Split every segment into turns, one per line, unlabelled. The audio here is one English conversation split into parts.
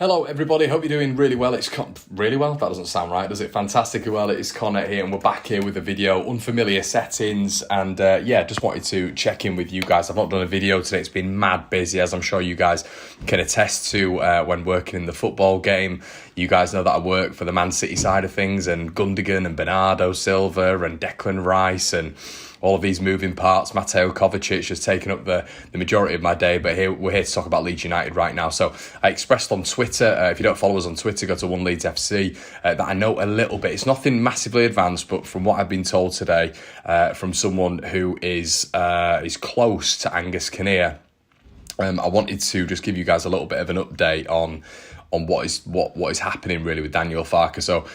Hello everybody, hope you're doing really well. Really well? That doesn't sound right, does it? Fantastically well. It's Connor here and we're back here with a video, unfamiliar settings, and just wanted to check in with you guys. I've not done a video today, it's been mad busy, as I'm sure you guys can attest to when working in the football game. You guys know that I work for the Man City side of things, and Gundogan and Bernardo Silva and Declan Rice and all of these moving parts. Mateo Kovacic has taken up the majority of my day, but we're here to talk about Leeds United right now. So I expressed on Twitter, if you don't follow us on Twitter, go to One Leeds FC, that I know a little bit. It's nothing massively advanced, but from what I've been told today, from someone who is close to Angus Kinnear, I wanted to just give you guys a little bit of an update on what is happening really with Daniel Farke. So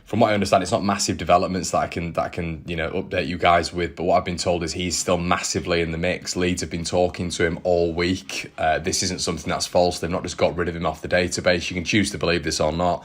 from what I understand, it's not massive developments that I can update you guys with, but what I've been told is he's still massively in the mix. Leeds have been talking to him all week. This isn't something that's false. They've not just got rid of him off the database. You can choose to believe this or not.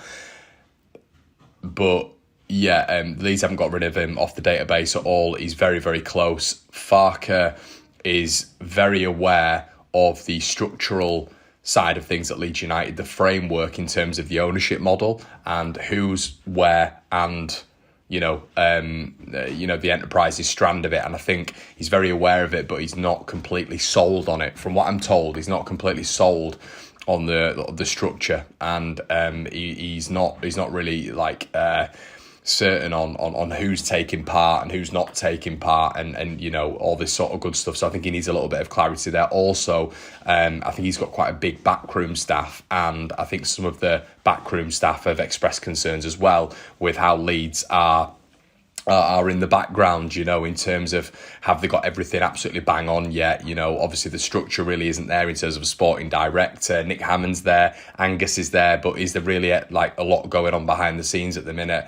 But yeah, Leeds haven't got rid of him off the database at all. He's very, very close. Farke is very aware of the structural side of things at Leeds United, the framework in terms of the ownership model and who's where, and the enterprise's strand of it. And I think he's very aware of it, but he's not completely sold on it. From what I'm told, he's not completely sold on the structure, and he's not really certain on who's taking part and who's not taking part, and all this sort of good stuff. So I think he needs a little bit of clarity there. Also, I think he's got quite a big backroom staff, and I think some of the backroom staff have expressed concerns as well with how Leeds are in the background, in terms of, have they got everything absolutely bang on yet? Obviously the structure really isn't there in terms of a sporting director. Nick Hammond's there, Angus is there, but is there really a lot going on behind the scenes at the minute?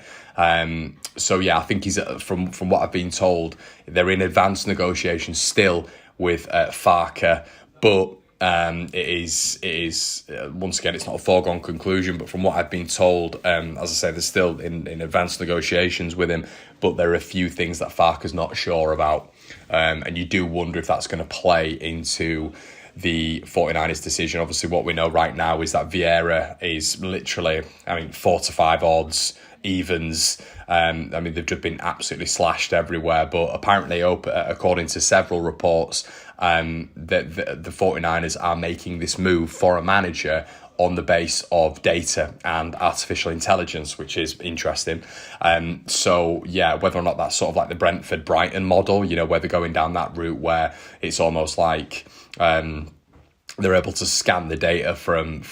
So yeah, I think he's from what I've been told, they're in advanced negotiations still with Farke, but it is once again, it's not a foregone conclusion, but from what I've been told, as I say, they're still in advanced negotiations with him, but there are a few things that Farke's not sure about, and you do wonder if that's going to play into the 49ers decision. Obviously what we know right now is that Vieira is literally, 4 to 5 odds, evens. They've just been absolutely slashed everywhere, but apparently, according to several reports, that the 49ers are making this move for a manager on the base of data and artificial intelligence, which is interesting. So yeah, whether or not that's sort of like the Brentford Brighton model, where they're going down that route where it's almost like they're able to scan the data from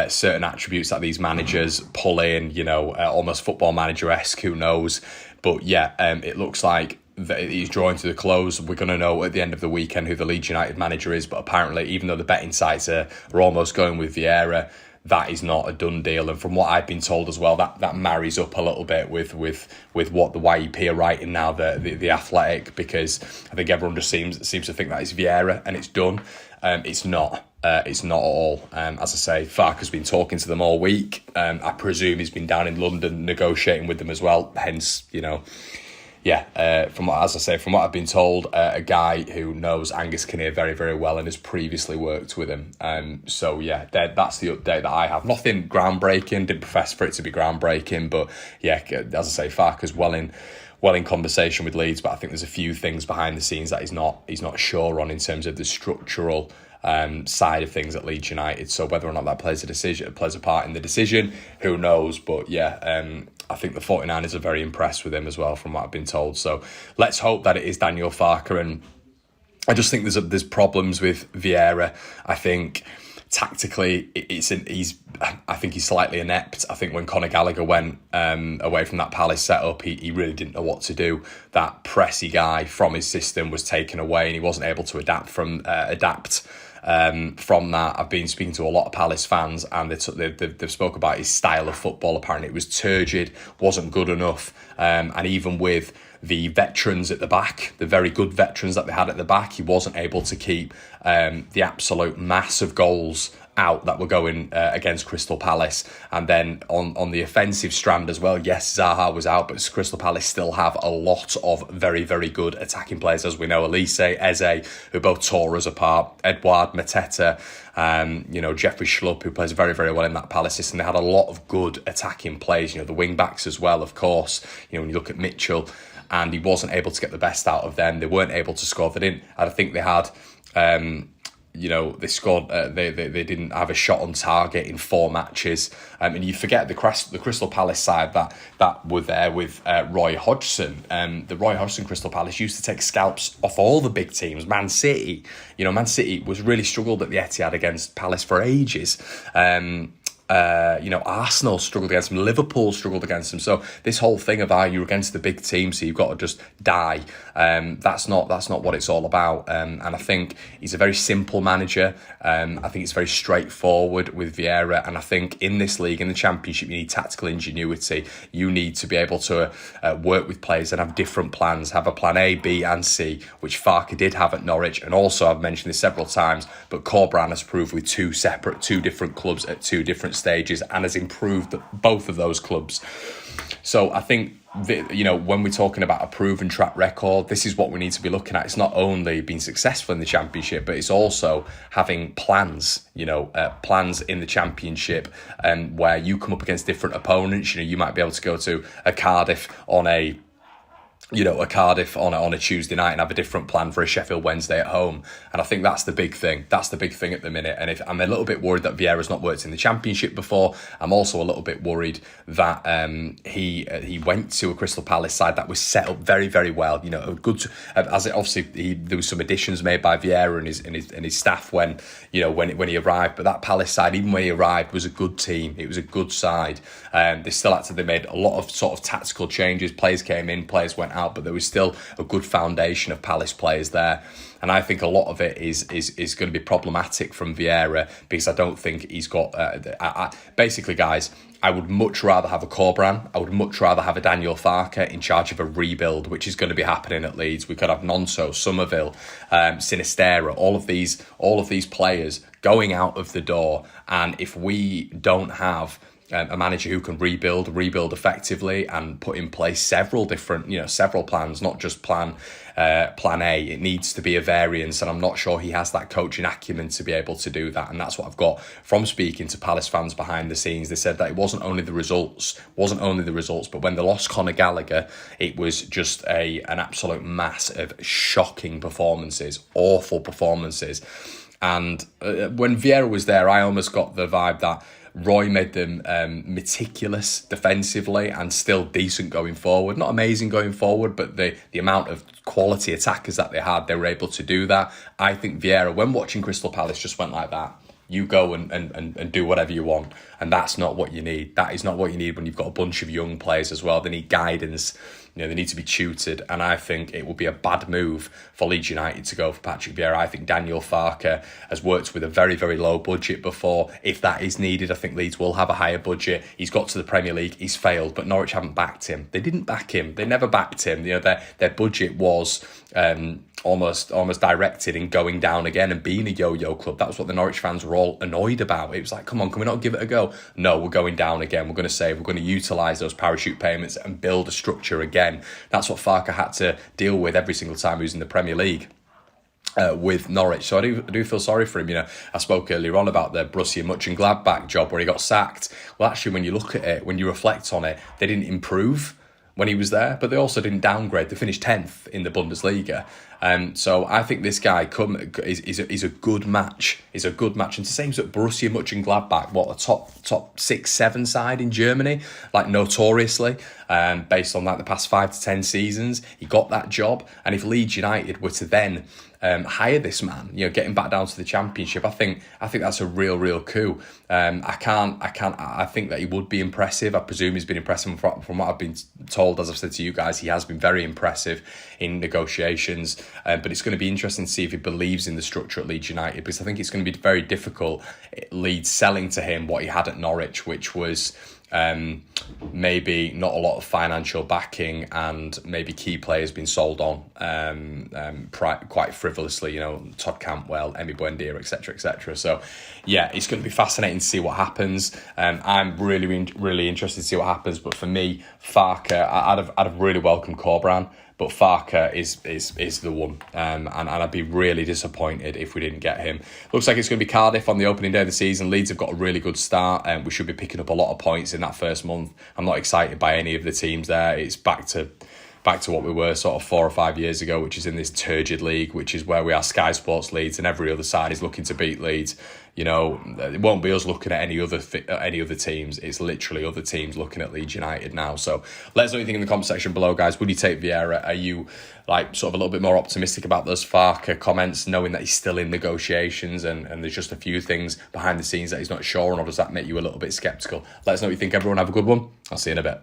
certain attributes that these managers pull in, almost Football Manager-esque, who knows. But yeah, it looks like that he's drawing to the close. We're going to know at the end of the weekend who the Leeds United manager is, but apparently, even though the betting sites are almost going with Vieira, that is not a done deal. And from what I've been told as well, that marries up a little bit with what the YEP are writing now, the Athletic, because I think everyone just seems to think that it's Vieira and it's done. It's not. It's not at all. As I say, Farke's been talking to them all week. I presume he's been down in London negotiating with them as well. Hence, from what I've been told, a guy who knows Angus Kinnear very, very well and has previously worked with him. So yeah, that's the update that I have. Nothing groundbreaking. Didn't profess for it to be groundbreaking, but yeah, as I say, Farke's well in conversation with Leeds, but I think there's a few things behind the scenes that he's not sure on in terms of the structural side of things at Leeds United. So whether or not that plays a part in the decision, who knows? But yeah, I think the 49ers are very impressed with him as well, from what I've been told. So let's hope that it is Daniel Farke. And I just think there's problems with Vieira. I think tactically, he's slightly inept. I think when Conor Gallagher went away from that Palace setup, he really didn't know what to do. That pressy guy from his system was taken away, and he wasn't able to adapt from that. I've been speaking to a lot of Palace fans, and they've spoke about his style of football. Apparently, it was turgid, wasn't good enough, and even with the veterans at the back, the very good veterans that they had at the back, he wasn't able to keep the absolute mass of goals out that were going against Crystal Palace. And then on the offensive strand as well, yes, Zaha was out, but Crystal Palace still have a lot of very, very good attacking players, as we know. Elise, Eze, who both tore us apart, Edouard, Mateta, Jeffrey Schlupp, who plays very, very well in that Palace system. They had a lot of good attacking players, the wing backs as well, of course. When you look at Mitchell, and he wasn't able to get the best out of them. They weren't able to score. I think they had, they scored. They didn't have a shot on target in 4 matches. And you forget the Crystal Palace side that were there with Roy Hodgson. The Roy Hodgson Crystal Palace used to take scalps off all the big teams. Man City, Man City was really struggled at the Etihad against Palace for ages. Arsenal struggled against them, Liverpool struggled against them. So this whole thing of you're against the big team, so you've got to just die. That's not what it's all about. And I think he's a very simple manager. I think it's very straightforward with Vieira. And I think in this league, in the Championship, you need tactical ingenuity. You need to be able to work with players and have different plans. Have a plan A, B, and C, which Farke did have at Norwich. And also, I've mentioned this several times, but Corberan has proved with two different clubs at 2 different stages and has improved both of those clubs. So I think when we're talking about a proven track record, this is what we need to be looking at. It's not only being successful in the Championship, but it's also having plans, plans in the Championship, where you come up against different opponents. You might be able to go to a Cardiff on a Tuesday night and have a different plan for a Sheffield Wednesday at home. And I think that's the big thing. That's the big thing at the minute. And if I'm a little bit worried that Vieira's not worked in the Championship before, I'm also a little bit worried that he went to a Crystal Palace side that was set up very, very well. There was some additions made by Vieira and his staff when he arrived. But that Palace side, even when he arrived, was a good team. It was a good side. They made a lot of sort of tactical changes. Players came in, players went out, but there was still a good foundation of Palace players there. And I think a lot of it is going to be problematic from Vieira, because I don't think he's got... basically, guys, I would much rather have a Corberan. I would much rather have a Daniel Farke in charge of a rebuild, which is going to be happening at Leeds. We could have Nonso, Somerville, Sinistera, all of these players going out of the door. And if we don't have a manager who can rebuild effectively and put in place several plans, not just plan A. It needs to be a variance, and I'm not sure he has that coaching acumen to be able to do that. And that's what I've got from speaking to Palace fans behind the scenes. They said that it wasn't only the results, but when they lost Conor Gallagher, it was just an absolute mass of shocking performances, awful performances. And when Vieira was there, I almost got the vibe that Roy made them meticulous defensively and still decent going forward. Not amazing going forward, but the amount of quality attackers that they were able to do that. I think Vieira, when watching Crystal Palace, just went like that. You go and do whatever you want. And that's not what you need. That is not what you need when you've got a bunch of young players as well. They need guidance. They need to be tutored, and I think it will be a bad move for Leeds United to go for Patrick Vieira. I think Daniel Farke has worked with a very, very low budget before. If that is needed, I think Leeds will have a higher budget. He's got to the Premier League, he's failed, but Norwich haven't backed him. They didn't back him. They never backed him. Their budget was almost directed in going down again and being a yo-yo club. That was what the Norwich fans were all annoyed about. It was like, come on, can we not give it a go? No, we're going down again. We're going to save. We're going to utilise those parachute payments and build a structure again. That's what Farke had to deal with every single time he was in the Premier League with Norwich. So I do feel sorry for him. I spoke earlier on about the Borussia Mönchengladbach job where he got sacked. Well, actually, when you look at it, when you reflect on it, they didn't improve when he was there, but they also didn't downgrade. They finished 10th in the Bundesliga. So I think this guy is a good match. He's a good match. And the same as at Borussia Mönchengladbach, a top 6-7 side in Germany, like notoriously, based on like the past 5 to 10 seasons. He got that job. And if Leeds United were to then hire this man, getting back down to the Championship, I think that's a real coup. I think that he would be impressive. I presume he's been impressive from what I've been told. As I've said to you guys, he has been very impressive in negotiations. But it's going to be interesting to see if he believes in the structure at Leeds United, because I think it's going to be very difficult, Leeds selling to him what he had at Norwich, which was maybe not a lot of financial backing, and maybe key players being sold on quite frivolously, Todd Cantwell, Emi Buendia, etc., etc. So, yeah, it's going to be fascinating to see what happens. I'm really interested to see what happens. But for me, Farke, I'd have really welcomed Corberan, but Farke is the one, and I'd be really disappointed if we didn't get him. Looks like it's going to be Cardiff on the opening day of the season. Leeds have got a really good start, and we should be picking up a lot of points in that first month. I'm not excited by any of the teams there. It's back to what we were sort of 4 or 5 years ago, which is in this turgid league, which is where we are Sky Sports Leeds, and every other side is looking to beat Leeds. It won't be us looking at any other teams. It's literally other teams looking at Leeds United now. So let us know what you think in the comment section below, guys. Would you take Vieira? Are you sort of a little bit more optimistic about those Farke comments, knowing that he's still in negotiations and there's just a few things behind the scenes that he's not sure on, or does that make you a little bit sceptical? Let us know what you think, everyone. Have a good one. I'll see you in a bit.